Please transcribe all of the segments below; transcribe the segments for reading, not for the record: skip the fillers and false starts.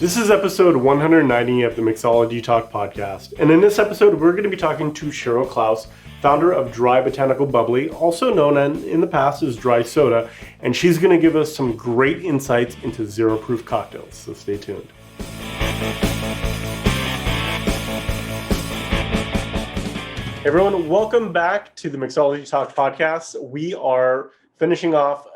This is episode 190 of the Mixology Talk podcast. And in this episode, we're going to be talking to Sharelle Klaus, founder of DRY Botanical Bubbly, also known in the past as Dry Soda. And she's going to give us some great insights into zero proof cocktails. So stay tuned. Everyone, welcome back to the Mixology Talk podcast. We are finishing off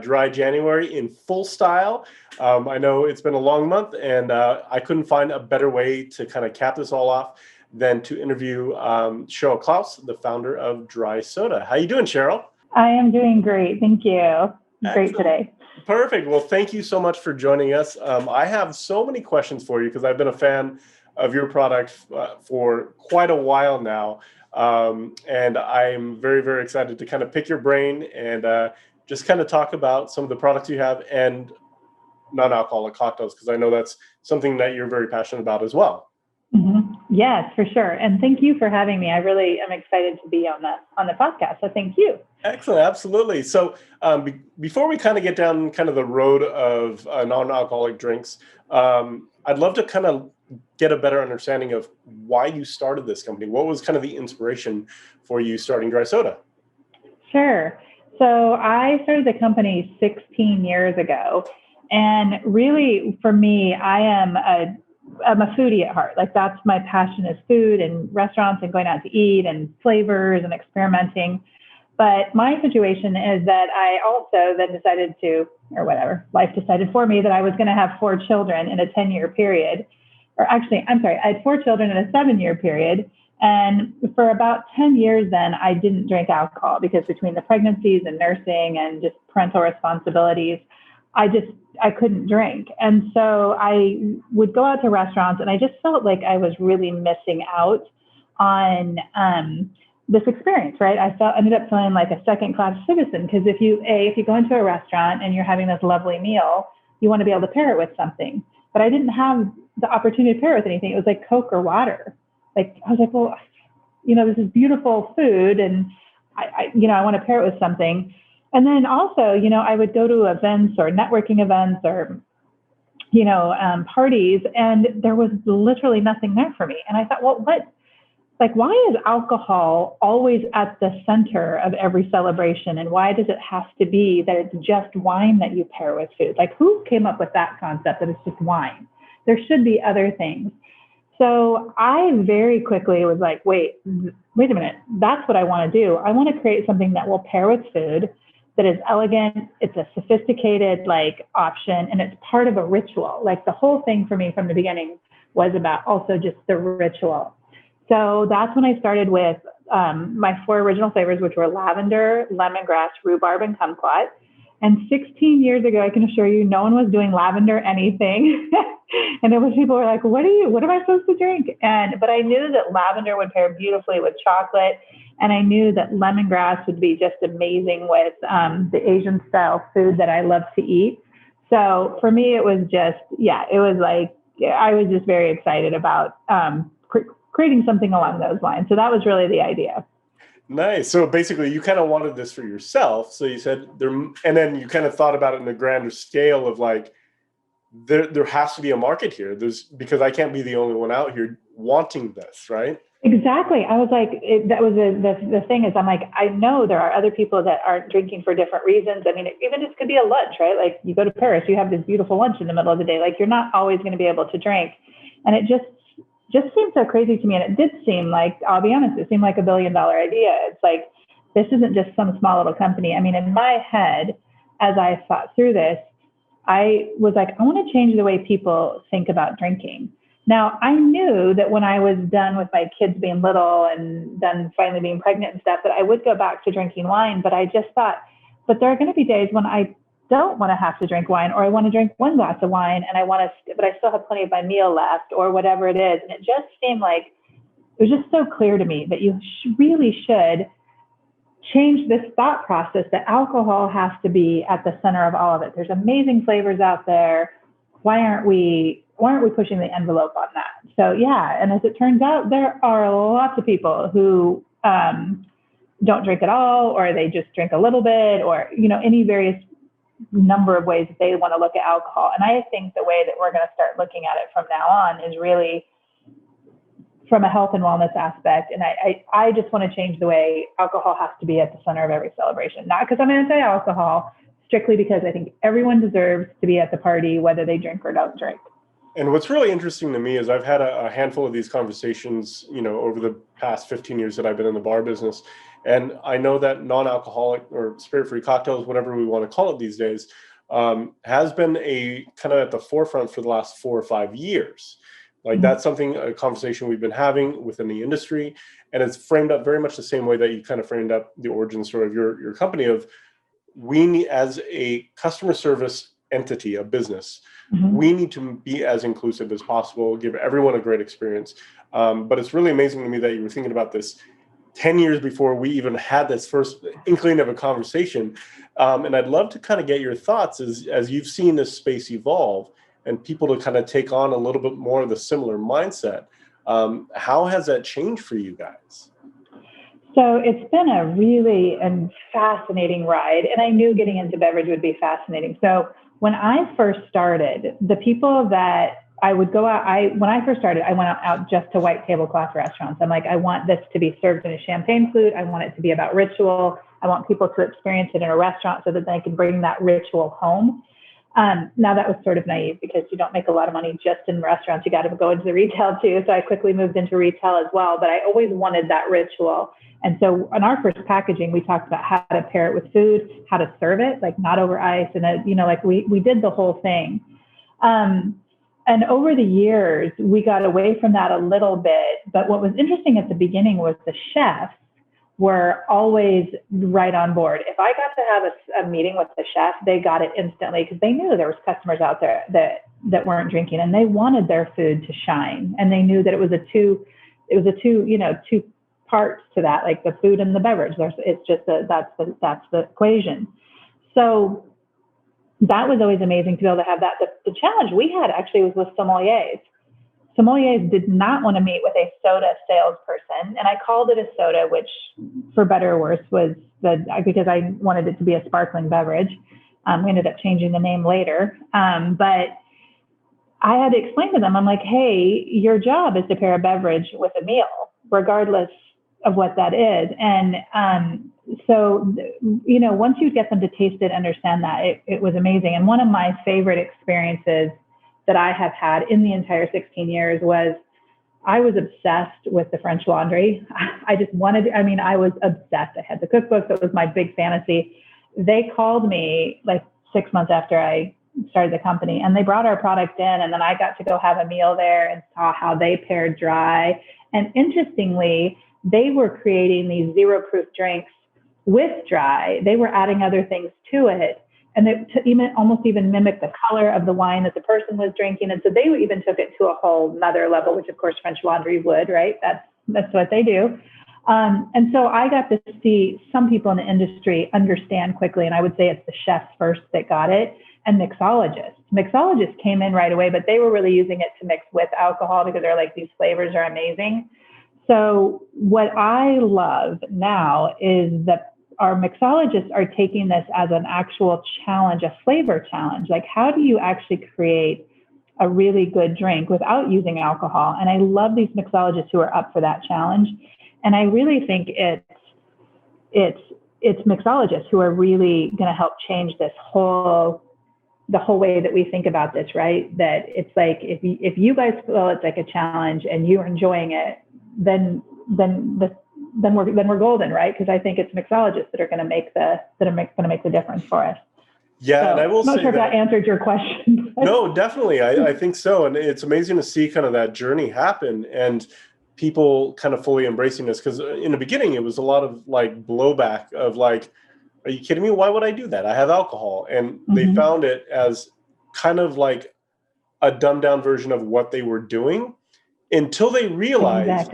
dry January in full style. I know it's been a long month, and I couldn't find a better way to kind of cap this all off than to interview Sharelle Klaus, the founder of Dry Soda. How you doing, Sharelle? I am doing great. Thank you. Great today. Perfect. Well, thank you so much for joining us. I have so many questions for you because I've been a fan of your product for quite a while now. And I'm very, very excited to kind of pick your brain and just kind of talk about some of the products you have and non-alcoholic cocktails, because I know that's something that you're very passionate about as well. Mm-hmm. Yes, for sure. And thank you for having me. I really am excited to be on the podcast. So thank you. Excellent. Absolutely. So before we kind of get down kind of the road of non-alcoholic drinks, I'd love to kind of get a better understanding of why you started this company. What was kind of the inspiration for you starting Dry Soda? Sure. So I started the company 16 years ago. And really, for me, I'm a foodie at heart. Like, that's my passion, is food and restaurants and going out to eat and flavors and experimenting. But my situation is that I also then decided to, or whatever, life decided for me that I was going to have 4 children in a 10-year period. Or actually, I'm sorry, I had 4 children in a 7-year period. And for about 10 years then, I didn't drink alcohol because between the pregnancies and nursing and just parental responsibilities, I couldn't drink. And so I would go out to restaurants and I just felt like I was really missing out on this experience, right? Ended up feeling like a second-class citizen, because if you go into a restaurant and you're having this lovely meal, you want to be able to pair it with something. But I didn't have the opportunity to pair it with anything. It was like Coke or water. Like, I was like, well, this is beautiful food, and I want to pair it with something. And then also, I would go to events or networking events or, parties, and there was literally nothing there for me. And I thought, well, why is alcohol always at the center of every celebration? And why does it have to be that it's just wine that you pair with food? Like, who came up with that concept that it's just wine? There should be other things. So I very quickly was like, wait a minute. That's what I want to do. I want to create something that will pair with food, that is elegant. It's a sophisticated option, and it's part of a ritual. Like, the whole thing for me from the beginning was about also just the ritual. So that's when I started with my 4 original flavors, which were lavender, lemongrass, rhubarb, and kumquat. And 16 years ago, I can assure you, no one was doing lavender anything. And it was, people were like, what am I supposed to drink? But I knew that lavender would pair beautifully with chocolate. And I knew that lemongrass would be just amazing with the Asian style food that I love to eat. So for me, it was just, I was just very excited about creating something along those lines. So that was really the idea. Nice. So basically, you kind of wanted this for yourself. So you said and then you kind of thought about it in a grander scale of there has to be a market here. Because I can't be the only one out here wanting this, right? Exactly. I was like, that was the thing is, I'm like, I know there are other people that aren't drinking for different reasons. I mean, even this could be a lunch, right? Like, you go to Paris, you have this beautiful lunch in the middle of the day. Like, you're not always going to be able to drink. And it just seemed so crazy to me. And it did seem like, I'll be honest, it seemed like $1 billion idea. It's like, this isn't just some small little company. I mean, in my head, as I thought through this, I was like, I want to change the way people think about drinking. Now, I knew that when I was done with my kids being little and done finally being pregnant and stuff, that I would go back to drinking wine. But I just thought, but there are going to be days when I don't want to have to drink wine, or I want to drink 1 glass of wine and but I still have plenty of my meal left, or whatever it is. And it just seemed like, it was just so clear to me that you really should change this thought process that alcohol has to be at the center of all of it. There's amazing flavors out there. Why aren't we pushing the envelope on that? So yeah, and as it turns out, there are lots of people who don't drink at all, or they just drink a little bit, or any various number of ways that they want to look at alcohol. And I think the way that we're going to start looking at it from now on is really from a health and wellness aspect. And I just want to change the way alcohol has to be at the center of every celebration. Not because I'm anti-alcohol, strictly because I think everyone deserves to be at the party, whether they drink or don't drink. And what's really interesting to me is I've had a handful of these conversations, over the past 15 years that I've been in the bar business. And I know that non-alcoholic or spirit-free cocktails, whatever we want to call it these days, has been a kind of at the forefront for the last 4 or 5 years. Like that's a conversation we've been having within the industry. And it's framed up very much the same way that you kind of framed up the origin story of your company of we need, as a customer service entity, a business, we need to be as inclusive as possible, give everyone a great experience. But it's really amazing to me that you were thinking about this 10 years before we even had this first inkling of a conversation. And I'd love to kind of get your thoughts as you've seen this space evolve and people to kind of take on a little bit more of the similar mindset. How has that changed for you guys? So it's been a really fascinating ride. And I knew getting into beverage would be fascinating. So when I first started, the people that I would go out, when I first started, I went out just to white tablecloth restaurants. I'm like, I want this to be served in a champagne flute. I want it to be about ritual. I want people to experience it in a restaurant so that they can bring that ritual home. Now that was sort of naive because you don't make a lot of money just in restaurants. You got to go into the retail too. So I quickly moved into retail as well, but I always wanted that ritual. And so on our first packaging, we talked about how to pair it with food, how to serve it, like not over ice. And, we did the whole thing. And over the years, we got away from that a little bit. But what was interesting at the beginning was the chefs were always right on board. If I got to have a meeting with the chef, they got it instantly because they knew there was customers out there that weren't drinking and they wanted their food to shine. And they knew that it was two parts to that, like the food and the beverage. It's just that's the equation. So that was always amazing to be able to have that. The challenge we had actually was with sommeliers. Sommeliers did not want to meet with a soda salesperson, and I called it a soda, which, for better or worse, was because I wanted it to be a sparkling beverage. We ended up changing the name later, but I had to explain to them, I'm like, hey, your job is to pair a beverage with a meal, regardless of what that is. And so, once you get them to taste it, understand that, it was amazing. And one of my favorite experiences that I have had in the entire 16 years was I was obsessed with the French Laundry. I was obsessed. I had the cookbook. That was my big fantasy. They called me like 6 months after I started the company and they brought our product in, and then I got to go have a meal there and saw how they paired dry. And interestingly, they were creating these zero proof drinks with dry. They were adding other things to it. And almost even mimic the color of the wine that the person was drinking. And so they even took it to a whole nother level, which of course French Laundry would, right? That's what they do. And so I got to see some people in the industry understand quickly. And I would say it's the chefs first that got it, and mixologists. Mixologists came in right away, but they were really using it to mix with alcohol because they're like, these flavors are amazing. So what I love now is that our mixologists are taking this as an actual challenge, a flavor challenge. Like, how do you actually create a really good drink without using alcohol? And I love these mixologists who are up for that challenge. And I really think it's mixologists who are really going to help change the whole way that we think about this, right? That it's like, if you guys feel it's like a challenge and you're enjoying it, then we're golden, right? Because I think it's mixologists that are going to make the difference for us. Yeah, so, and I will say I'm not sure if that answered your question. No, definitely. I think so. And it's amazing to see kind of that journey happen and people kind of fully embracing this. Because in the beginning, it was a lot of like blowback of like, are you kidding me? Why would I do that? I have alcohol. And they found it as kind of like a dumbed down version of what they were doing. Until they realize,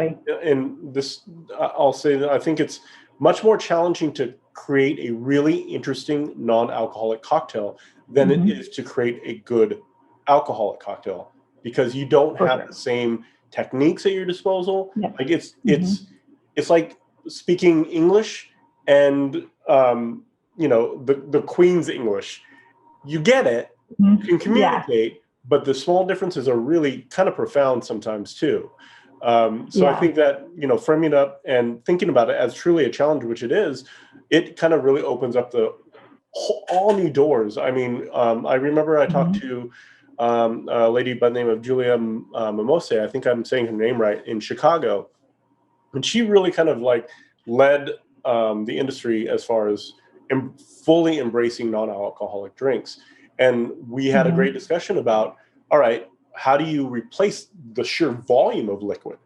and this, I'll say that I think it's much more challenging to create a really interesting non-alcoholic cocktail than it is to create a good alcoholic cocktail, because you don't have the same techniques at your disposal. Yeah. Like it's like speaking English and the Queen's English. you get it, you can Yeah. communicate, but the small differences are really kind of profound sometimes too. So I Yeah. think that, framing it up and thinking about it as truly a challenge, which it is, it kind of really opens up all new doors. I mean, I remember I talked to a lady by the name of Julia Mimose, I think I'm saying her name right, in Chicago. And she really kind of like led the industry as far as fully embracing non-alcoholic drinks. And we had a great discussion about, all right, how do you replace the sheer volume of liquid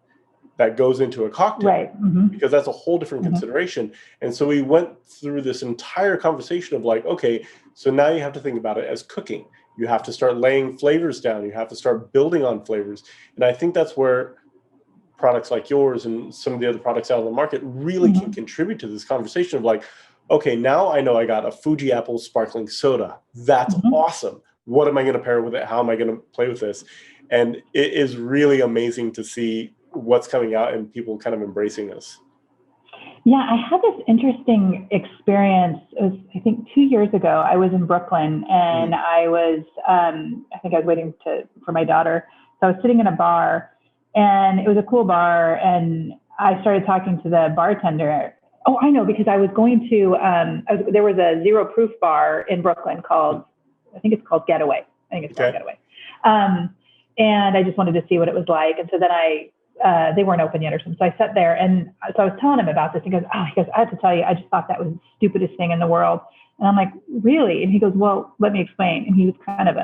that goes into a cocktail? Right. Because that's a whole different consideration. And so we went through this entire conversation of like, okay, so now you have to think about it as cooking. You have to start laying flavors down. You have to start building on flavors. And I think that's where products like yours and some of the other products out on the market really can contribute to this conversation of like, okay, now I know I got a Fuji apple sparkling soda. That's awesome. What am I going to pair with it? How am I going to play with this? And it is really amazing to see what's coming out and people kind of embracing this. Yeah, I had this interesting experience. It was, I think, 2 years ago. I was in Brooklyn, and I think I was waiting for my daughter. So I was sitting in a bar, and it was a cool bar, and I started talking to the bartender. Oh, I know, because I was going to, there was a zero proof bar in Brooklyn called, I think it's called Getaway. I think it's called Getaway. And I just wanted to see what it was like. And so then they weren't open yet or something. So I sat there, and so I was telling him about this. He goes, I have to tell you, I just thought that was the stupidest thing in the world. And I'm like, really? And he goes, well, let me explain. And he was kind of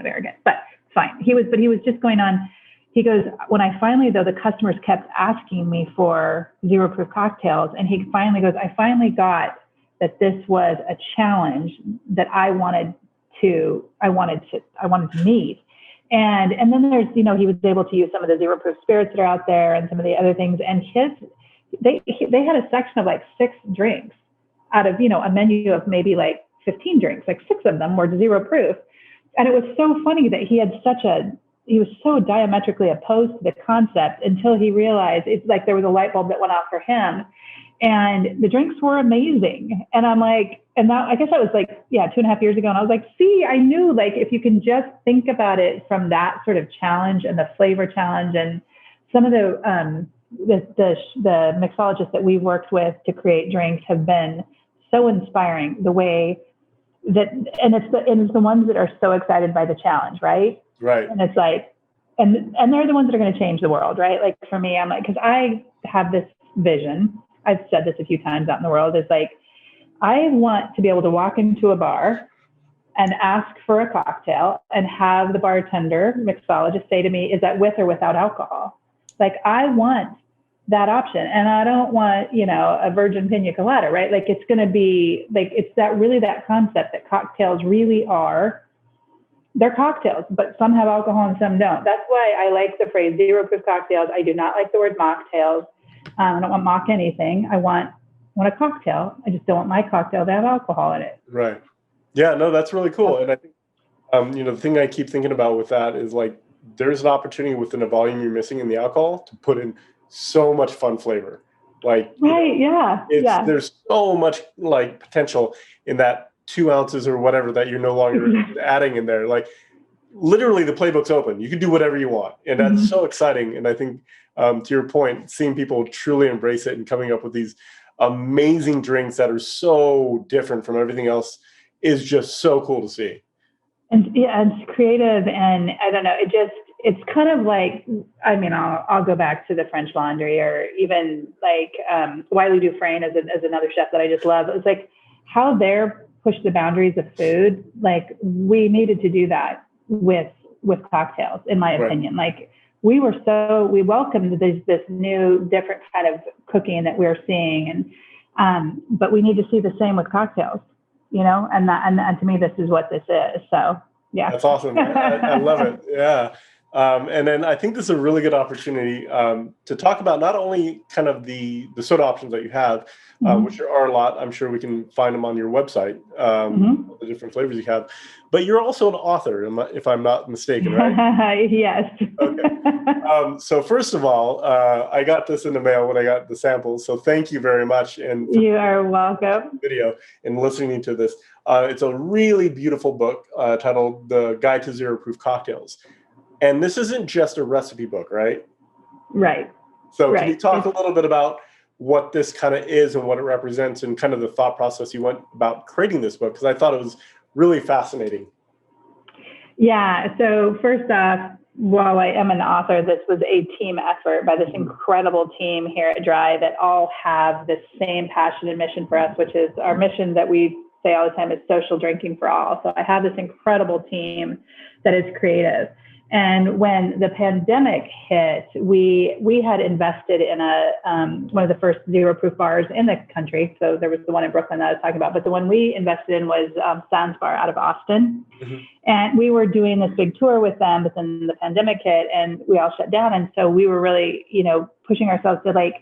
arrogant, but fine. He was just going on. He goes, when I finally, though, the customers kept asking me for zero proof cocktails, and he finally goes, I finally got that this was a challenge that I wanted to meet. And then there's, he was able to use some of the zero proof spirits that are out there and some of the other things. And they had a section of like 6 drinks out of, a menu of maybe like 15 drinks, like 6 of them were zero proof. And it was so funny that he was so diametrically opposed to the concept until he realized it's like there was a light bulb that went off for him. And the drinks were amazing. And I'm like, and that, I guess that was like, 2.5 years ago. And I was like, see, I knew, like, if you can just think about it from that sort of challenge and the flavor challenge, and some of the mixologists that we've worked with to create drinks have been so inspiring, the way that, and it's the ones that are so excited by the challenge, right? Right. And it's like, and they're the ones that are going to change the world, right? Like for me, I'm like, because I have this vision. I've said this a few times out in the world. It's like, I want to be able to walk into a bar and ask for a cocktail and have the bartender, mixologist say to me, is that with or without alcohol? Like, I want that option. And I don't want, a virgin pina colada, right? Like, it's going to be like, it's that concept that cocktails really are. They're cocktails, but some have alcohol and some don't. That's why I like the phrase zero proof cocktails. I do not like the word mocktails. I don't want mock anything. I want a cocktail. I just don't want my cocktail to have alcohol in it. Right. Yeah, no, that's really cool. And I think, the thing I keep thinking about with that is like, there's an opportunity within a volume you're missing in the alcohol to put in so much fun flavor. Like, right. There's so much like potential in that 2 ounces or whatever that you're no longer adding in there. Like, literally the playbook's open. You can do whatever you want. And that's so exciting. And I think, to your point, seeing people truly embrace it and coming up with these amazing drinks that are so different from everything else is just so cool to see. And it's creative. And I don't know, it's kind of like, I mean, I'll go back to the French Laundry, or even like Wiley Dufresne as another chef that I just love. It's like how they're pushed the boundaries of food. Like, we needed to do that with cocktails, in my opinion. Like, we welcomed this new, different kind of cooking that we're seeing, and but we need to see the same with cocktails, and to me, this is what this is. So yeah, that's awesome. I love it. Yeah, And then I think this is a really good opportunity to talk about not only kind of the soda options that you have, which there are a lot. I'm sure we can find them on your website, the different flavors you have. But you're also an author, if I'm not mistaken, right? Yes. Okay. So first of all, I got this in the mail when I got the samples. So thank you very much. And you are welcome. Video and listening to this. It's a really beautiful book titled The Guide to Zero Proof Cocktails. And this isn't just a recipe book, right? Right. So can you talk a little bit about what this kind of is and what it represents and kind of the thought process you went about creating this book? Because I thought it was really fascinating. Yeah. So first off, while I am an author, this was a team effort by this incredible team here at DRY that all have the same passion and mission for us, which is our mission that we say all the time is social drinking for all. So I have this incredible team that is creative. And when the pandemic hit, we had invested in one of the first zero proof bars in the country. So there was the one in Brooklyn that I was talking about, but the one we invested in was Sans Bar out of Austin. And we were doing this big tour with them, but then the pandemic hit and we all shut down. And so we were really, pushing ourselves to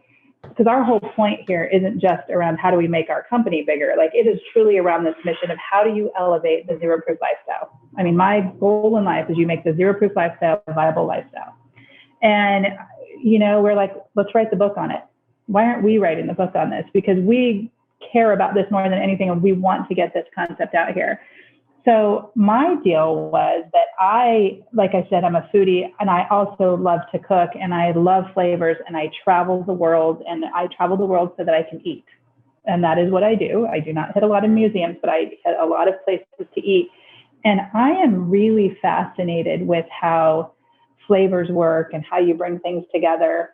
because our whole point here isn't just around how do we make our company bigger. Like it is truly around this mission of how do you elevate the zero proof lifestyle? I mean, my goal in life is you make the zero proof lifestyle a viable lifestyle. And, we're like, let's write the book on it. Why aren't we writing the book on this? Because we care about this more than anything and we want to get this concept out here. So my deal was that like I said, I'm a foodie and I also love to cook and I love flavors and I travel the world so that I can eat. And that is what I do. I do not hit a lot of museums, but I hit a lot of places to eat. And I am really fascinated with how flavors work and how you bring things together.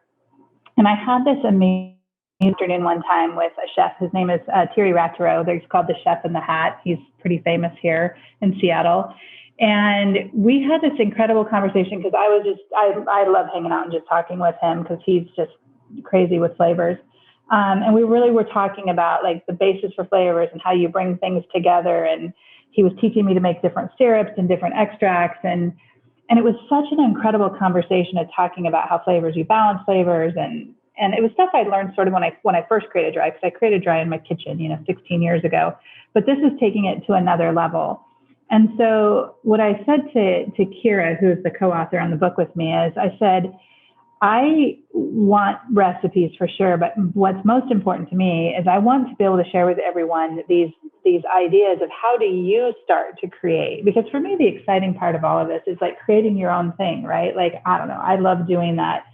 And I had this amazing afternoon one time with a chef. His name is Thierry Rattero. He's called the Chef in the Hat. He's pretty famous here in Seattle. And we had this incredible conversation because I love hanging out and just talking with him because he's just crazy with flavors. And we really were talking about the basis for flavors and how you bring things together. And he was teaching me to make different syrups and different extracts. And it was such an incredible conversation of talking about how you balance flavors. And it was stuff I learned sort of when I first created DRY, because I created DRY in my kitchen, 16 years ago. But this is taking it to another level. And so what I said to Kira, who is the co-author on the book with me, is I said, I want recipes for sure, but what's most important to me is I want to be able to share with everyone these ideas of how do you start to create? Because for me, the exciting part of all of this is creating your own thing, right? I don't know, I love doing that.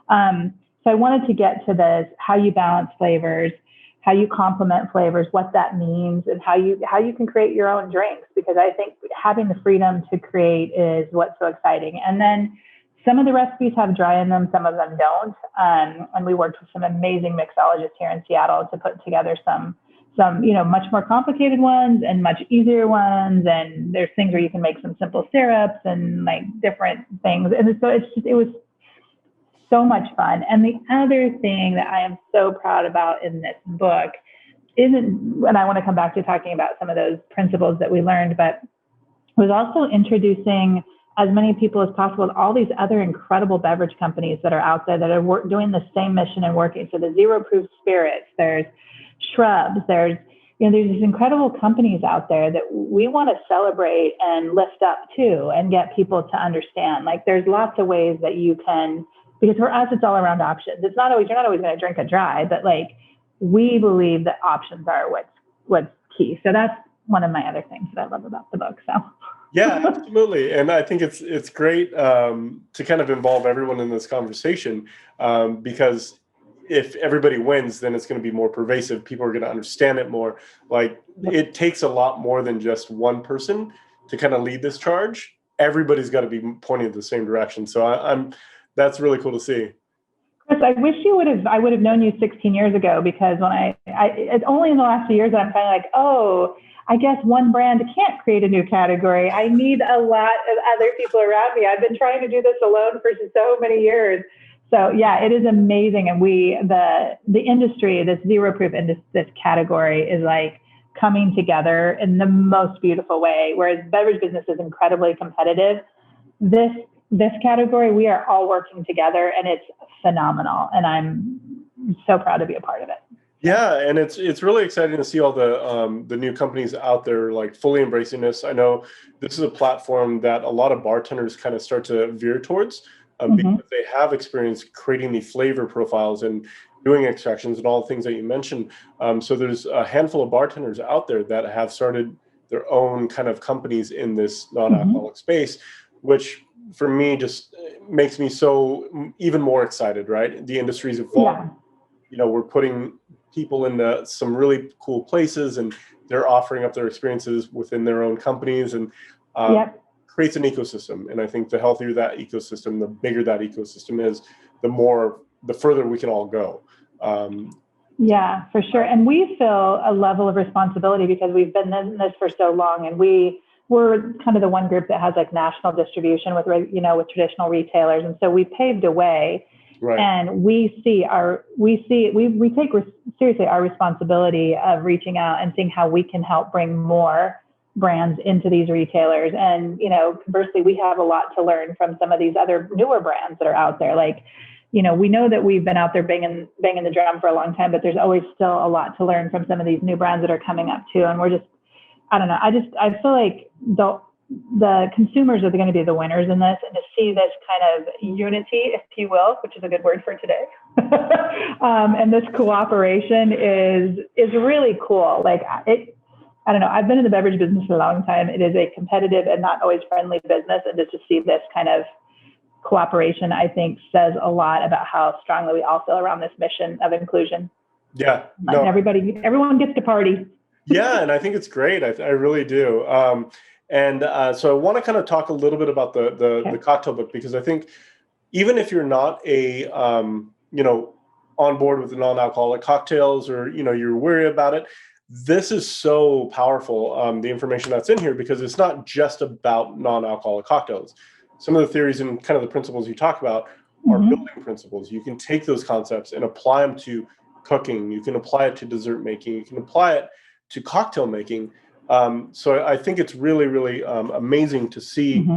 So I wanted to get to this, how you balance flavors, how you complement flavors, what that means, and how you can create your own drinks, because I think having the freedom to create is what's so exciting. And then some of the recipes have DRY in them, some of them don't. And we worked with some amazing mixologists here in Seattle to put together some much more complicated ones and much easier ones. And there's things where you can make some simple syrups and different things. And so it was so much fun. And the other thing that I am so proud about in this book and I want to come back to talking about some of those principles that we learned, but was also introducing as many people as possible to all these other incredible beverage companies that are out there that are doing the same mission and working. So the zero proof spirits, there's shrubs, there's these incredible companies out there that we want to celebrate and lift up too, and get people to understand. There's lots of ways that you can, because for us, it's all around options. You're not always going to drink a DRY, but we believe that options are what's key. So that's one of my other things that I love about the book. So. Yeah, absolutely. And I think it's great to kind of involve everyone in this conversation because if everybody wins, then it's going to be more pervasive. People are going to understand it more. It takes a lot more than just one person to kind of lead this charge. Everybody's got to be pointing in the same direction. So that's really cool to see. Chris, I wish I would have known you 16 years ago, because when it's only in the last few years that I'm kind of I guess one brand can't create a new category. I need a lot of other people around me. I've been trying to do this alone for so many years. So yeah, it is amazing. And the industry, this zero proof this category is coming together in the most beautiful way. Whereas beverage business is incredibly competitive, this this category, we are all working together, and it's phenomenal. And I'm so proud to be a part of it. Yeah, and it's really exciting to see all the new companies out there like fully embracing this. I know this is a platform that a lot of bartenders kind of start to veer towards because they have experience creating the flavor profiles and doing extractions and all the things that you mentioned. So there's a handful of bartenders out there that have started their own kind of companies in this non-alcoholic space, which for me just makes me so even more excited, right? The industry's evolving. Yeah. We're putting people into some really cool places, and they're offering up their experiences within their own companies, and creates an ecosystem. And I think the healthier that ecosystem, the bigger that ecosystem is, the further we can all go. Yeah, for sure. And we feel a level of responsibility because we've been in this for so long, and we're kind of the one group that has like national distribution with traditional retailers. And so we paved a way. Right. And we take seriously our responsibility of reaching out and seeing how we can help bring more brands into these retailers. And, conversely, we have a lot to learn from some of these other newer brands that are out there. Like, we know that we've been out there banging the drum for a long time, but there's always still a lot to learn from some of these new brands that are coming up too. And we're just, I don't know. I feel like the consumers are going to be the winners in this, and to see this kind of unity, if you will, which is a good word for today, and this cooperation is really cool. Like I don't know. I've been in the beverage business for a long time. It is a competitive and not always friendly business, and just to see this kind of cooperation, I think, says a lot about how strongly we all feel around this mission of inclusion. Yeah, and everyone gets to party. Yeah, and I think it's great. I really do. So I want to kind of talk a little bit about the cocktail book, because I think even if you're not on board with the non-alcoholic cocktails, or you're worried about it, this is so powerful, the information that's in here, because it's not just about non-alcoholic cocktails. Some of the theories and kind of the principles you talk about are building principles. You can take those concepts and apply them to cooking. You can apply it to dessert making. You can apply it to cocktail making. So I think it's really, really amazing to see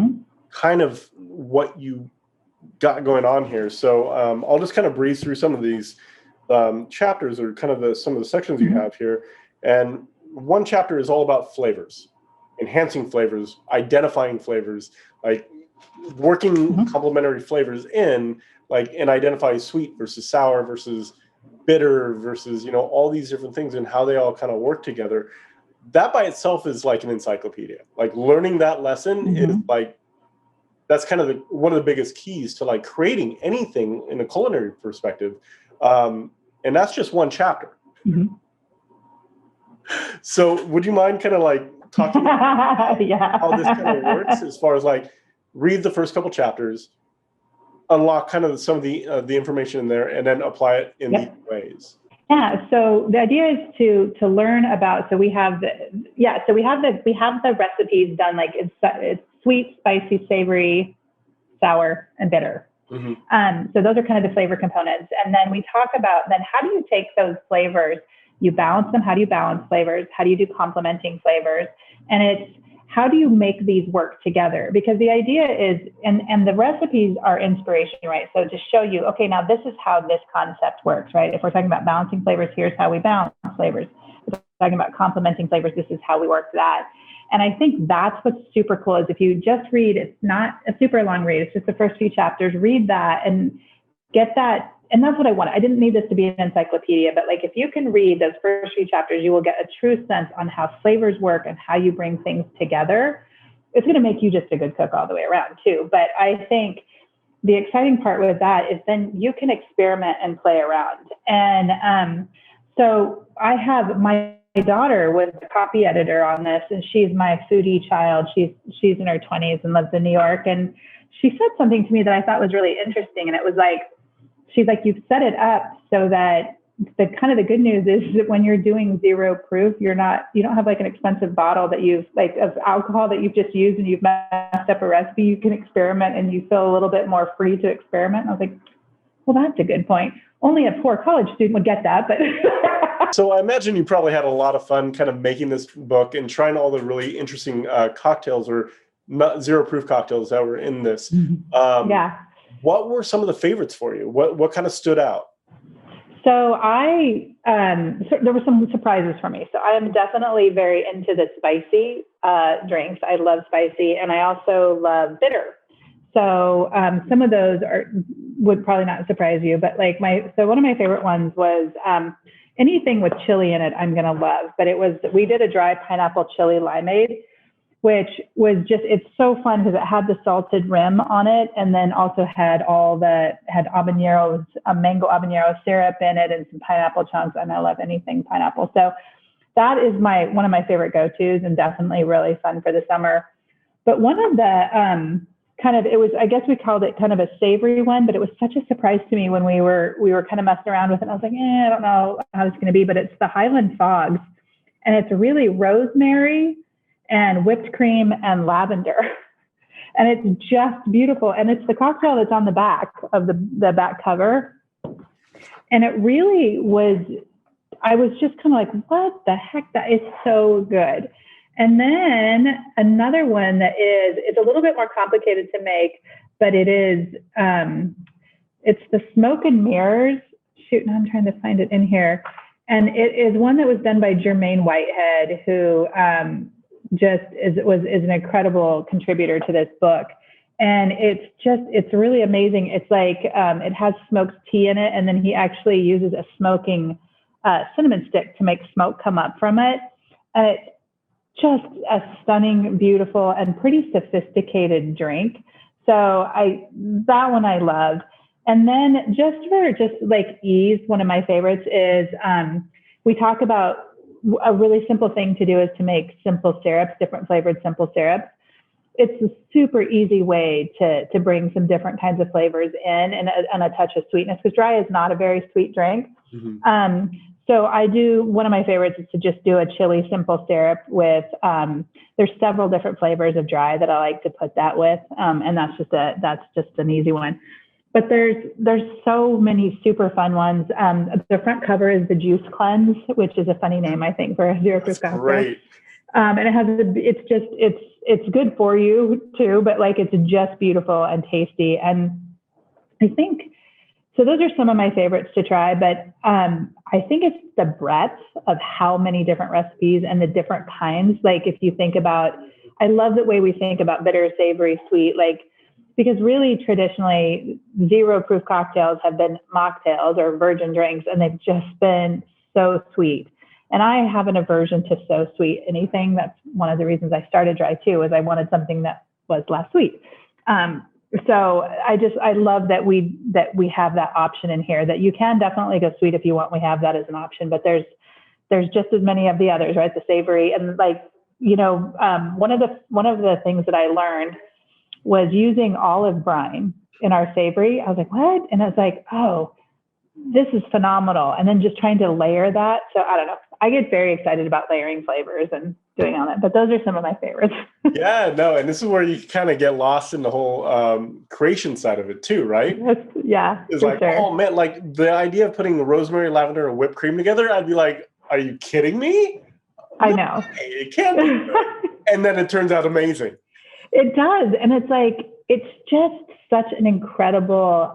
kind of what you got going on here. So I'll just kind of breeze through some of these chapters, or kind of some of the sections you have here. And one chapter is all about flavors, enhancing flavors, identifying flavors, like working complementary flavors in, like, and identify sweet versus sour versus bitter versus, all these different things and how they all kind of work together. That by itself is like an encyclopedia. Like learning that lesson is like, that's kind of one of the biggest keys to like creating anything in a culinary perspective. And that's just one chapter. So would you mind kind of like talking about how this kind of works, as far as like read the first couple chapters, unlock kind of some of the information in there, and then apply it in these ways? Yeah. So the idea is to learn about. So we have the recipes done. Like it's sweet, spicy, savory, sour, and bitter. So those are kind of the flavor components. And then we talk about then how do you take those flavors, you balance them. How do you balance flavors? How do you do complementing flavors? And it's how do you make these work together? Because the idea is, and the recipes are inspiration, right? So to show you, okay, now this is how this concept works, right? If we're talking about balancing flavors, here's how we balance flavors. If we're talking about complementing flavors, this is how we work that. And I think that's what's super cool, is if you just read, it's not a super long read, it's just the first few chapters, read that and get that. And that's what I want. I didn't need this to be an encyclopedia, but like if you can read those first few chapters, you will get a true sense on how flavors work and how you bring things together. It's going to make you just a good cook all the way around too. But I think the exciting part with that is then you can experiment and play around. And so I have my daughter was the copy editor on this, and she's my foodie child. She's in her 20s and lives in New York. And she said something to me that I thought was really interesting. And it was like, she's like, you've set it up so that the good news is that when you're doing zero proof, you don't have like an expensive bottle that you've like of alcohol that you've just used and you've messed up a recipe. You can experiment and you feel a little bit more free to experiment. And I was like, well, that's a good point. Only a poor college student would get that, but. So I imagine you probably had a lot of fun kind of making this book and trying all the really interesting cocktails or not zero proof cocktails that were in this. Yeah. What were some of the favorites for you? What kind of stood out? So there were some surprises for me. So I am definitely very into the spicy drinks. I love spicy, and I also love bitter. So some of those would probably not surprise you, but like one of my favorite ones was anything with chili in it, I'm gonna love. But we did a dry pineapple chili limeade, which was it's so fun because it had the salted rim on it, and then also had habaneros, mango habanero syrup in it, and some pineapple chunks. And I love anything pineapple. So that is one of my favorite go-tos, and definitely really fun for the summer. But one of the I guess we called it kind of a savory one, but it was such a surprise to me when we were kind of messing around with it. And I was like, I don't know how it's going to be, but it's the Highland Fogs, and it's really rosemary and whipped cream and lavender. And it's just beautiful. And it's the cocktail that's on the back of the back cover. And it really was, I was just kind of like, what the heck? That is so good. And then another one it's a little bit more complicated to make, but it's the Smoke and Mirrors. Shoot, now I'm trying to find it in here. And it is one that was done by Jermaine Whitehead, who is an incredible contributor to this book. And it's really amazing. It's like, it has smoked tea in it. And then he actually uses a smoking cinnamon stick to make smoke come up from it. And it's just a stunning, beautiful, and pretty sophisticated drink. So that one I loved. And then just for like ease, one of my favorites is, we talk about a really simple thing to do is to make simple syrups, different flavored simple syrups. It's a super easy way to bring some different kinds of flavors in and a touch of sweetness, because dry is not a very sweet drink. Mm-hmm. So one of my favorites is to just do a chili simple syrup with, there's several different flavors of dry that I like to put that with. And that's just an easy one. But there's so many super fun ones. The front cover is the Juice Cleanse, which is a funny name, I think, for a zero proof cocktail. Great. And it's good for you too, but like it's just beautiful and tasty. And I think so. Those are some of my favorites to try, but I think it's the breadth of how many different recipes and the different kinds. Like if you think about, I love the way we think about bitter, savory, sweet, because really traditionally zero proof cocktails have been mocktails or virgin drinks, and they've just been so sweet. And I have an aversion to so sweet anything. That's one of the reasons I started dry too, is I wanted something that was less sweet. So I love that we have that option in here, that you can definitely go sweet if you want. We have that as an option, but there's just as many of the others, right? The savory and one of the things that I learned was using olive brine in our savory. I was like, what? And I was like, oh, this is phenomenal. And then just trying to layer that. So I don't know. I get very excited about layering flavors and doing on it, but those are some of my favorites. Yeah, no. And this is where you kind of get lost in the whole creation side of it too, right? Yeah. It's like, sure. Oh man, like the idea of putting the rosemary, lavender, and whipped cream together, I'd be like, are you kidding me? I know. It can't be good. And then it turns out amazing. It does. And it's like, it's just such an incredible,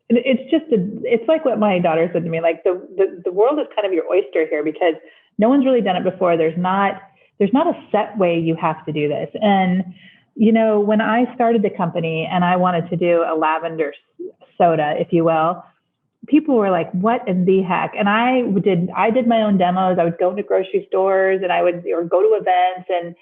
it's like what my daughter said to me, like the world is kind of your oyster here, because no one's really done it before. There's not a set way you have to do this. And, when I started the company and I wanted to do a lavender soda, if you will, people were like, what in the heck? And I did my own demos. I would go to grocery stores and or go to events. And,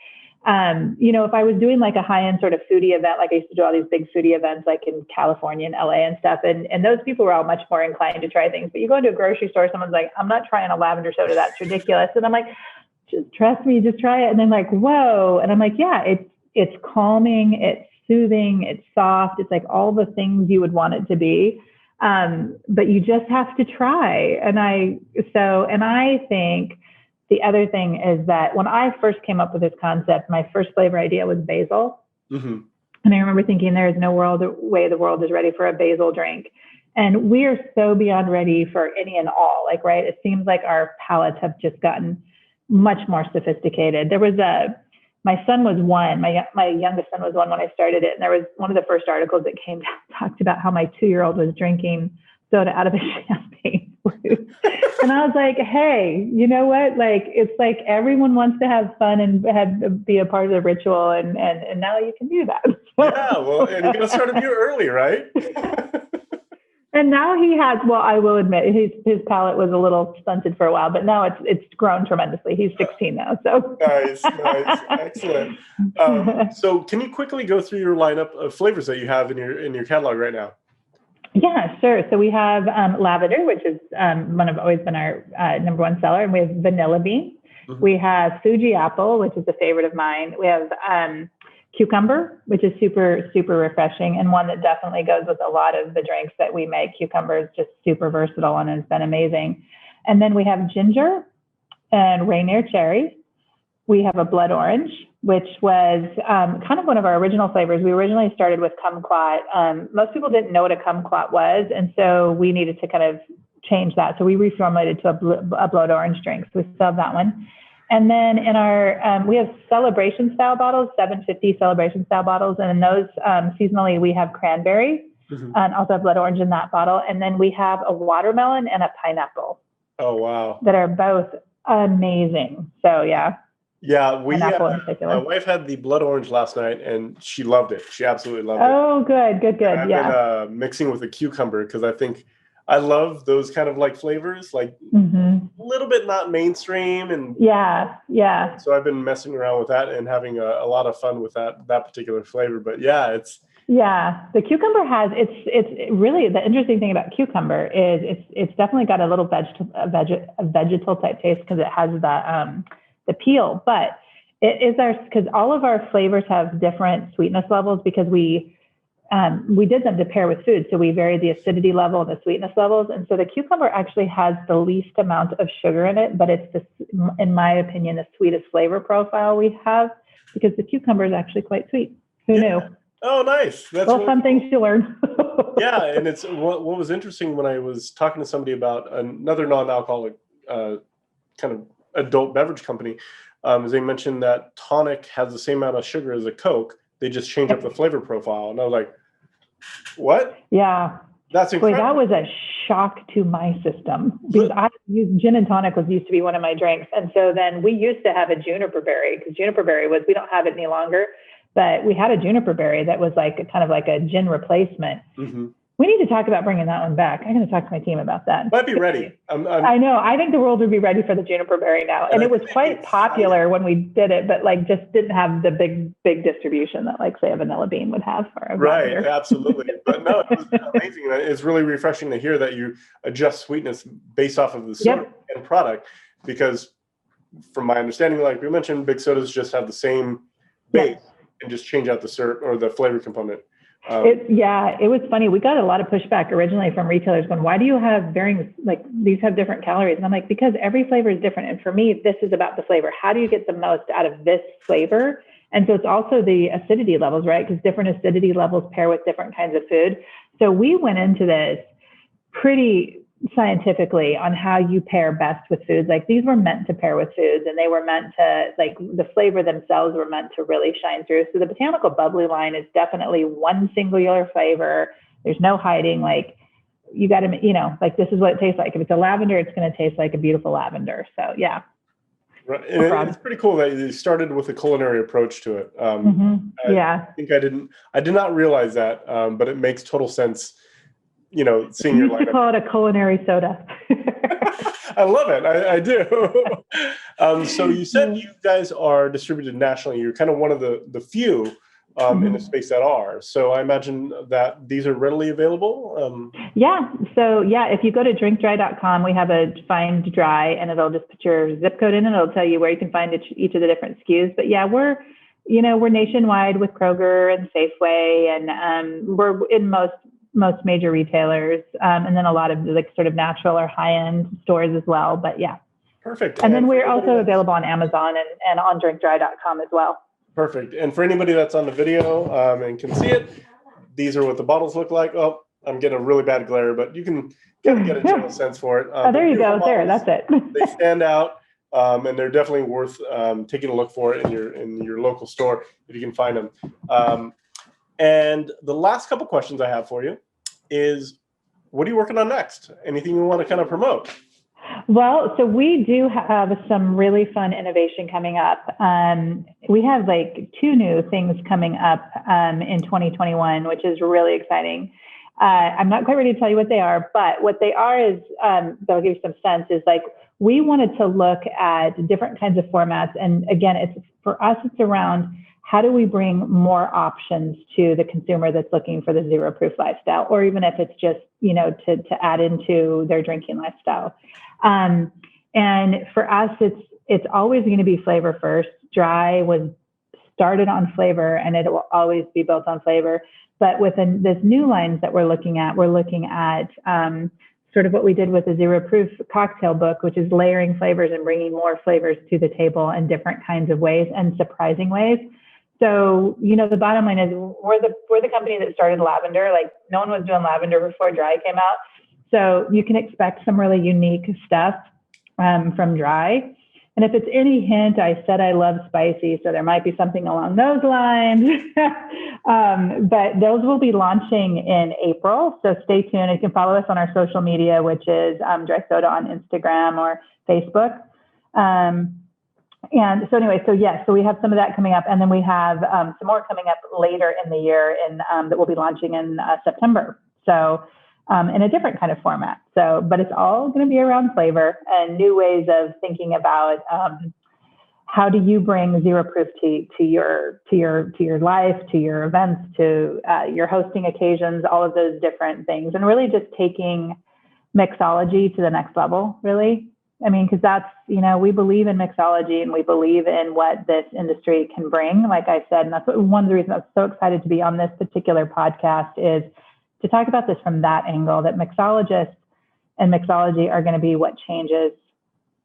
if I was doing like a high-end sort of foodie event, like I used to do all these big foodie events, like in California and LA and stuff. And those people were all much more inclined to try things. But you go into a grocery store, someone's like, I'm not trying a lavender soda. That's ridiculous. And I'm like, just trust me, just try it. And then like, whoa. And I'm like, yeah, it's calming, it's soothing, it's soft. It's like all the things you would want it to be. But you just have to try. And I think the other thing is that when I first came up with this concept, my first flavor idea was basil. Mm-hmm. And I remember thinking there is no way the world is ready for a basil drink. And we are so beyond ready for any and all, right? It seems like our palates have just gotten much more sophisticated. There was my son was one. My youngest son was one when I started it, and there was one of the first articles that came out talked about how my 2-year-old was drinking soda out of a champagne flute. And I was like, hey, you know what? Like, it's like everyone wants to have fun and be a part of the ritual, and now you can do that. Yeah, well, and you got to start a year early, right? And now he has, well, I will admit his palate was a little stunted for a while, but now it's grown tremendously. He's 16 now, so. Nice, excellent. So can you quickly go through your lineup of flavors that you have in your catalog right now? Yeah, sure. So we have lavender, which is always been our number one seller, and we have vanilla bean. Mm-hmm. We have Fuji apple, which is a favorite of mine. We have cucumber, which is super, super refreshing, and one that definitely goes with a lot of the drinks that we make. Cucumber is just super versatile and has been amazing. And then we have ginger and Rainier cherry. We have a blood orange, which was kind of one of our original flavors. We originally started with kumquat. Most people didn't know what a kumquat was, and so we needed to kind of change that. So we reformulated to a blood orange drink. So we still have that one. And then in our, we have celebration style bottles, 750 celebration style bottles. And in those, seasonally, we have cranberry, mm-hmm. and also have blood orange in that bottle. And then we have a watermelon and a pineapple. Oh, wow. That are both amazing. So, yeah. Yeah, my wife had the blood orange last night, and she loved it. She absolutely loved it. Oh, good. I've been mixing with a cucumber because I love those kind of like flavors, like mm-hmm. a little bit not mainstream, and yeah. So I've been messing around with that and having a lot of fun with that particular flavor. But yeah, the cucumber has it's really the interesting thing about cucumber is it's definitely got a little vegetal type taste because it has the peel, but it is because all of our flavors have different sweetness levels because we did them to pair with food. So we varied the acidity level and the sweetness levels. And so the cucumber actually has the least amount of sugar in it, but it's in my opinion, the sweetest flavor profile we have because the cucumber is actually quite sweet. Who knew? Oh, nice. That's really some things to learn. Yeah. And it's what was interesting when I was talking to somebody about another non-alcoholic kind of adult beverage company, is they mentioned that tonic has the same amount of sugar as a Coke. They just change up the flavor profile. And I was like, what? Yeah. That's incredible. Boy, that was a shock to my system because gin and tonic used to be one of my drinks. And so then we used to have a juniper berry because juniper berry we don't have it any longer, but we had a juniper berry that was like kind of like a gin replacement. Mm-hmm. We need to talk about bringing that one back. I'm going to talk to my team about that. Might be ready. I know. I think the world would be ready for the juniper berry now. And it was quite popular when we did it, but like just didn't have the big distribution that like say a vanilla bean would have. Right. Absolutely. But no, it was amazing. It's really refreshing to hear that you adjust sweetness based off of the soda and product, because from my understanding, like we mentioned, big sodas just have the same base and just change out the syrup or the flavor component. It was funny. We got a lot of pushback originally from retailers going, why do you have varying, like these have different calories? And I'm like, because every flavor is different. And for me, this is about the flavor. How do you get the most out of this flavor? And so it's also the acidity levels, right? Because different acidity levels pair with different kinds of food. So we went into this pretty scientifically on how you pair best with foods. Like these were meant to pair with foods, and they were meant to, like the flavor themselves were meant to really shine through. So the Botanical Bubbly line is definitely one singular flavor. There's no hiding. Like you got to, like this is what it tastes like. If it's a lavender, it's going to taste like a beautiful lavender. So yeah. Right. And it's pretty cool that you started with a culinary approach to it. I think I did not realize that, but it makes total sense. Seeing your lineup. Call it a culinary soda. I love it. I do. So you said you guys are distributed nationally. You're kind of one of the few in the space that are. So I imagine that these are readily available. So if you go to drinkdry.com, we have a find dry, and it'll just put your zip code in, and it'll tell you where you can find each of the different SKUs. But we're nationwide with Kroger and Safeway, and we're in most major retailers, and then a lot of like sort of natural or high-end stores as well. But perfect. And then we're also available on Amazon and on drinkdry.com as well. Perfect. And for anybody that's on the video and can see it, these are what the bottles look like. Oh, I'm getting a really bad glare, but you can kind of get a general sense for it. There you go. Bottles, that's it. They stand out. and they're definitely worth taking a look for it in your local store if you can find them. And the last couple questions I have for you is, what are you working on next? Anything you want to kind of promote? Well, so we do have some really fun innovation coming up. We have like 2 new things coming up in 2021, which is really exciting. I'm not quite ready to tell you what they are, but what they are is, they'll give you some sense, is like we wanted to look at different kinds of formats. And again, for us, it's around how do we bring more options to the consumer that's looking for the zero proof lifestyle, or even if it's just, to add into their drinking lifestyle. And for us, it's always going to be flavor first. Dry was started on flavor, and it will always be built on flavor. But within this new lines that we're looking at sort of what we did with the Zero Proof cocktail book, which is layering flavors and bringing more flavors to the table in different kinds of ways and surprising ways. So, the bottom line is we're the company that started lavender. Like, no one was doing lavender before Dry came out. So you can expect some really unique stuff from Dry. And if it's any hint, I said I love spicy, so there might be something along those lines. But those will be launching in April, so stay tuned. You can follow us on our social media, which is Dry Soda on Instagram or Facebook. And so anyway, so we have some of that coming up, and then we have some more coming up later in the year that we'll be launching in September. So in a different kind of format. So, but it's all going to be around flavor and new ways of thinking about how do you bring zero proof to your life, to your events, to your hosting occasions, all of those different things, and really just taking mixology to the next level, really. I mean, because that's, we believe in mixology and we believe in what this industry can bring, like I said, and that's one of the reasons I'm so excited to be on this particular podcast is to talk about this from that angle, that mixologists and mixology are going to be what changes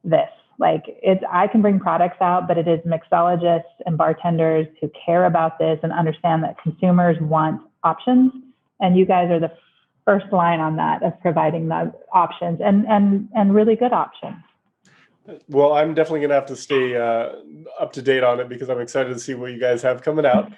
this. Like, I can bring products out, but it is mixologists and bartenders who care about this and understand that consumers want options. And you guys are the first line on that, of providing the options and really good options. Well, I'm definitely going to have to stay up to date on it because I'm excited to see what you guys have coming out.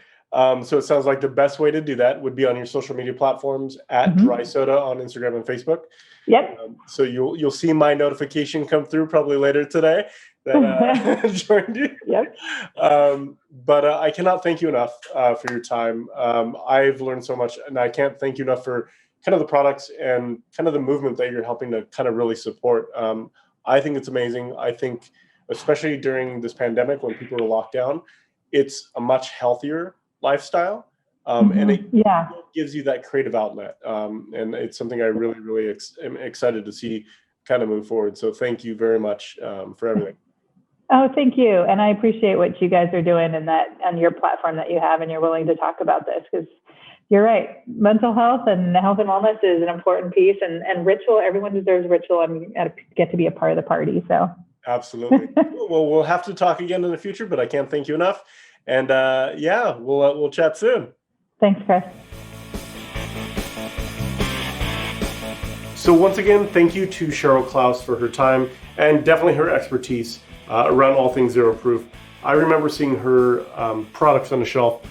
So it sounds like the best way to do that would be on your social media platforms at Dry Soda on Instagram and Facebook. Yep. So you'll see my notification come through probably later today that I joined you. Yep. But I cannot thank you enough for your time. I've learned so much, and I can't thank you enough for kind of the products and kind of the movement that you're helping to kind of really support. I think it's amazing. I think, especially during this pandemic when people are locked down, it's a much healthier lifestyle. And it gives you that creative outlet. And it's something I really, really am excited to see kind of move forward. So thank you very much for everything. Oh, thank you. And I appreciate what you guys are doing and your platform that you have, and you're willing to talk about this, because you're right. Mental health and wellness is an important piece, and ritual. Everyone deserves ritual, and get to be a part of the party. So absolutely. Well, we'll have to talk again in the future, but I can't thank you enough. And we'll chat soon. Thanks, Chris. So once again, thank you to Sharelle Klaus for her time and definitely her expertise around all things zero proof. I remember seeing her products on the shelf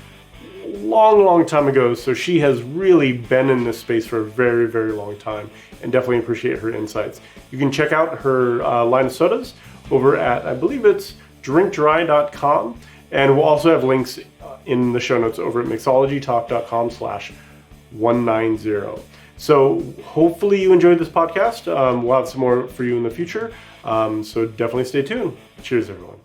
long time ago, so she has really been in this space for a very, very long time, and definitely appreciate her insights. You can check out her line of sodas over at, I believe it's drinkdry.com, and we'll also have links in the show notes over at mixologytalk.com/190. So hopefully you enjoyed this podcast. We'll have some more for you in the future, so definitely stay tuned. Cheers, everyone.